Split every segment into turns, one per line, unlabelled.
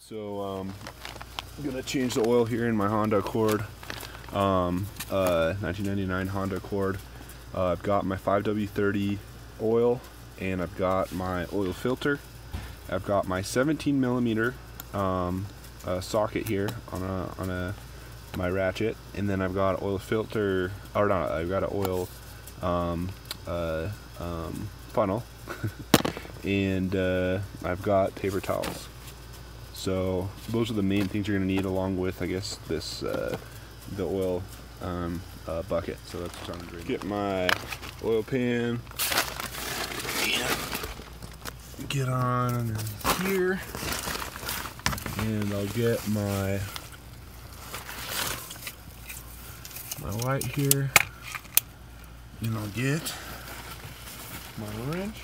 So I'm gonna change the oil here in my Honda Accord, 1999 Honda Accord. I've got my 5W30 oil, and I've got my oil filter. I've got my 17 millimeter socket here on my ratchet, and then I've got oil filter, or not, I've got an oil funnel, and I've got paper towels. So those are the main things you're going to need, along with, I guess, this the oil bucket. So that's what I'm going to do. Get my oil pan, get on underneath here, and I'll get my light here, and I'll get my wrench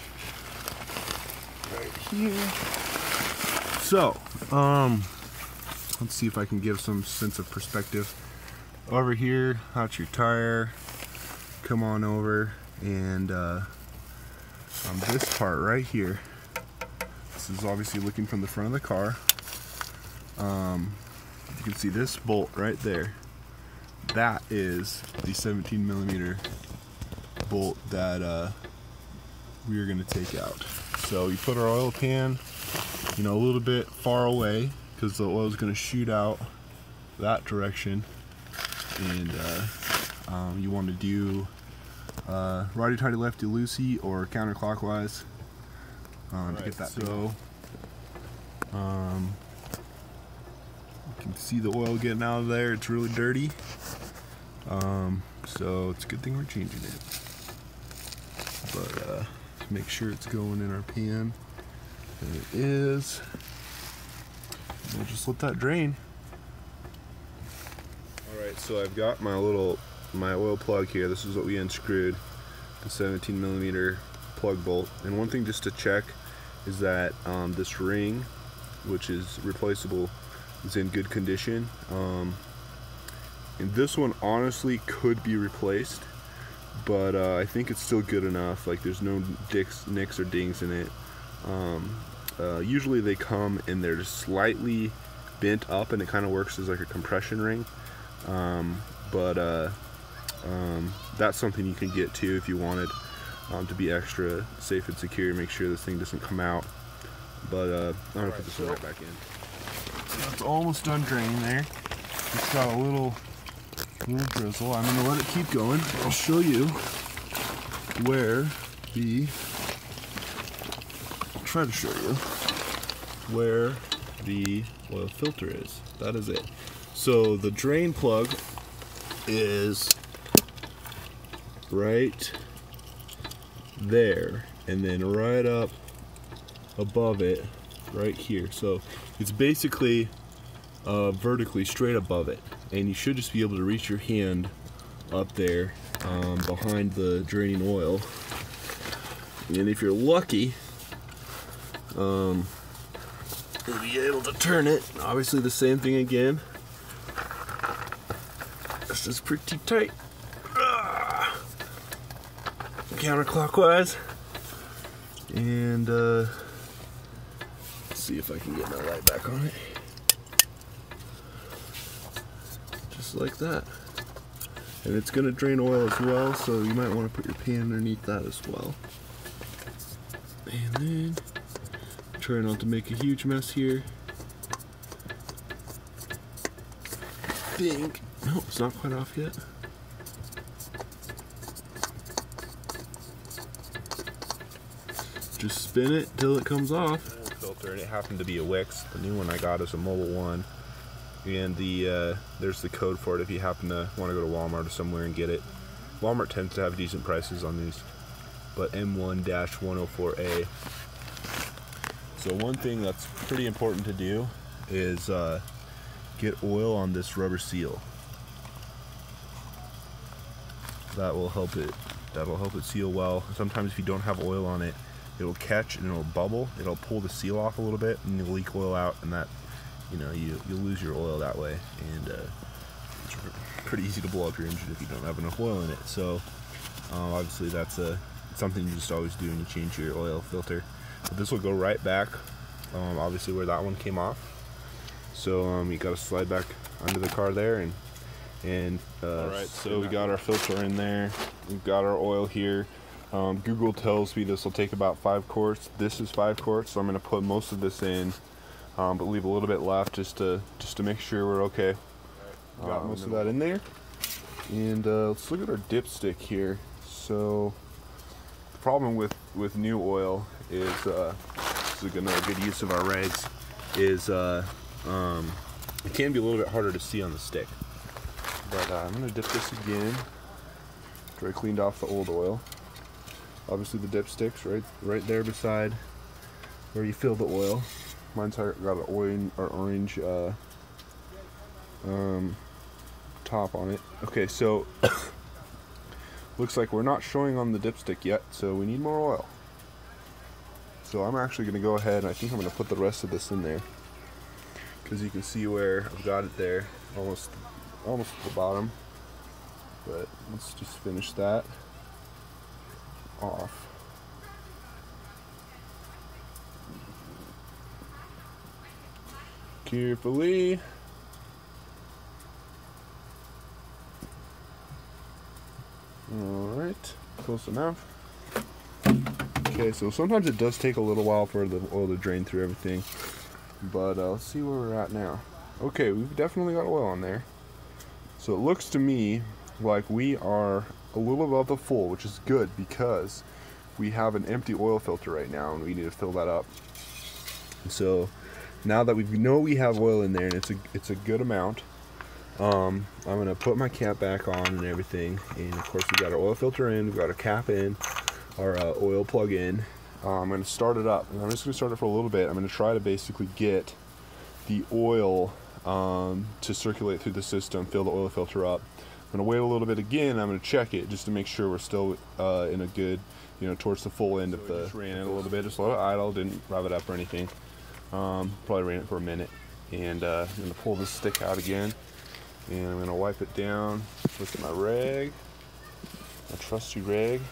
right here. So, let's see if I can give some sense of perspective. Over here, that's your tire. Come on over, and on this part right here, this is obviously looking from the front of the car. You can see this bolt right there. That is the 17 millimeter bolt that we are going to take out. So you put our oil pan, a little bit far away, because the oil is going to shoot out that direction, and you want to do righty tighty lefty loosey or counterclockwise to get that. So you can see the oil getting out of there. It's really dirty, so it's a good thing we're changing it. But make sure it's going in our pan. And it is. We'll just let that drain. Alright, so I've got my oil plug here. This is what we unscrewed, the 17 millimeter plug bolt. And one thing just to check is that this ring, which is replaceable, is in good condition. And this one honestly could be replaced, but I think it's still good enough. Like, there's no nicks or dings in it. Usually they come and they're just slightly bent up, and it kind of works as like a compression ring. That's something you can get too if you wanted to be extra safe and secure. Make sure this thing doesn't come out. But I'm gonna put this one right back in. It's almost done draining there. It's got a little drizzle. I'm gonna let it keep going. I'll show you where try to show you where the oil filter is. That is it. So the drain plug is right there, and then right up above it right here. So it's basically vertically straight above it, and you should just be able to reach your hand up there behind the draining oil, and if you're lucky, you'll be able to turn it. Obviously the same thing again. This is pretty tight. Counterclockwise. And let's see if I can get my light back on it. Just like that. And it's going to drain oil as well, so you might want to put your pan underneath that as well. And then try not to make a huge mess here. No, it's not quite off yet. Just spin it till it comes off. Filter, and it happened to be a Wix. The new one I got is a mobile one, and there's the code for it if you happen to want to go to Walmart or somewhere and get it. Walmart tends to have decent prices on these, but M1-104A. So one thing that's pretty important to do is get oil on this rubber seal. That'll help it seal well. Sometimes if you don't have oil on it, it'll catch and it'll bubble. It'll pull the seal off a little bit, and you'll leak oil out, and that, you'll lose your oil that way. And it's pretty easy to blow up your engine if you don't have enough oil in it. So obviously that's something you just always do when you change your oil filter. But this will go right back, obviously where that one came off. So you got to slide back under the car there, and all right. So we got our filter in there. We've got our oil here. Google tells me this will take about 5 quarts. This is 5 quarts, so I'm going to put most of this in, but leave a little bit left just to make sure we're okay. Got most of that in there, and let's look at our dipstick here. So the problem with new oil is this is another good use of our rags. Is it can be a little bit harder to see on the stick. But I'm going to dip this again after I cleaned off the old oil. Obviously the dipstick's right there beside where you fill the oil. Mine's got an orange top on it. Okay, so looks like we're not showing on the dipstick yet, so we need more oil. So I'm actually going to go ahead and I think I'm going to put the rest of this in there, because you can see where I've got it there, almost at the bottom. But let's just finish that off. Carefully. Alright, close enough. Okay, so sometimes it does take a little while for the oil to drain through everything. But let's see where we're at now. Okay, we've definitely got oil on there. So it looks to me like we are a little above the full, which is good because we have an empty oil filter right now and we need to fill that up. So now that we know we have oil in there and it's a good amount, I'm gonna put my cap back on and everything. And of course we got our oil filter in, we've got our cap in, our oil plug in. I'm going to start it up, and I'm just going to start it for a little bit. I'm going to try to basically get the oil to circulate through the system, fill the oil filter up. I'm going to wait a little bit again. I'm going to check it just to make sure we're still in a good, towards the full end of the. Just ran it a little bit, just let it idle, didn't rev it up or anything. Probably ran it for a minute, and I'm going to pull this stick out again, and I'm going to wipe it down with my rag, my trusty rag,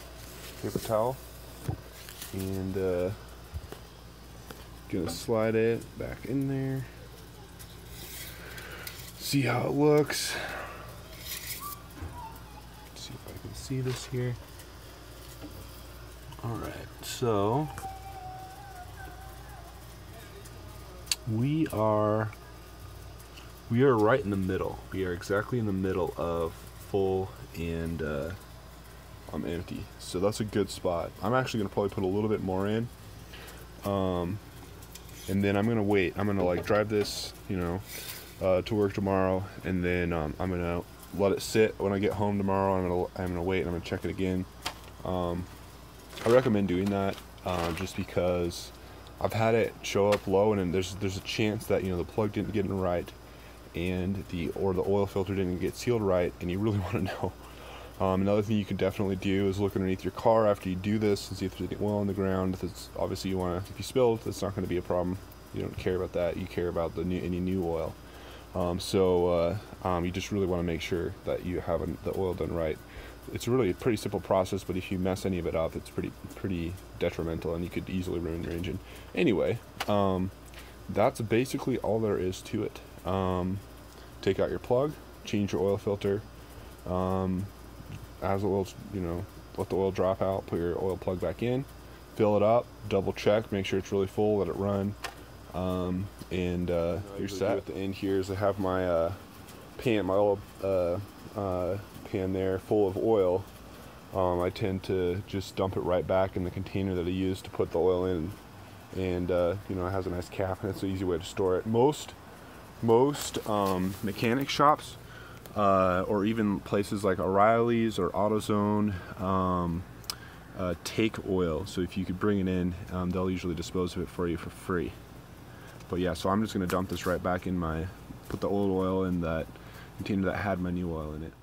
paper towel. And gonna slide it back in there. See how it looks. Let's see if I can see this here. Alright, so we are right in the middle. We are exactly in the middle of full and I'm empty, so that's a good spot. I'm actually gonna probably put a little bit more in, and then I'm gonna wait. I'm gonna drive this, to work tomorrow, and then I'm gonna let it sit. When I get home tomorrow, I'm gonna wait and I'm gonna check it again. I recommend doing that just because I've had it show up low, and then there's a chance that the plug didn't get in right, and the oil filter didn't get sealed right, and you really want to know. Another thing you can definitely do is look underneath your car after you do this and see if there's any oil on the ground. Obviously if you spill it, that's not going to be a problem. You don't care about that. You care about any new oil. You just really want to make sure that you have the oil done right. It's really a pretty simple process, but if you mess any of it up, it's pretty detrimental, and you could easily ruin your engine. Anyway, that's basically all there is to it. Take out your plug, change your oil filter. As the oil, let the oil drop out, put your oil plug back in, fill it up, double check, make sure it's really full, let it run, and you're set. At the end here is I have my my oil pan there full of oil. I tend to just dump it right back in the container that I used to put the oil in, and it has a nice cap, and it's an easy way to store it. Most mechanic shops, or even places like O'Reilly's or AutoZone, take oil. So if you could bring it in, they'll usually dispose of it for you for free. But yeah, so I'm just going to dump this right back in put the old oil in that container that had my new oil in it.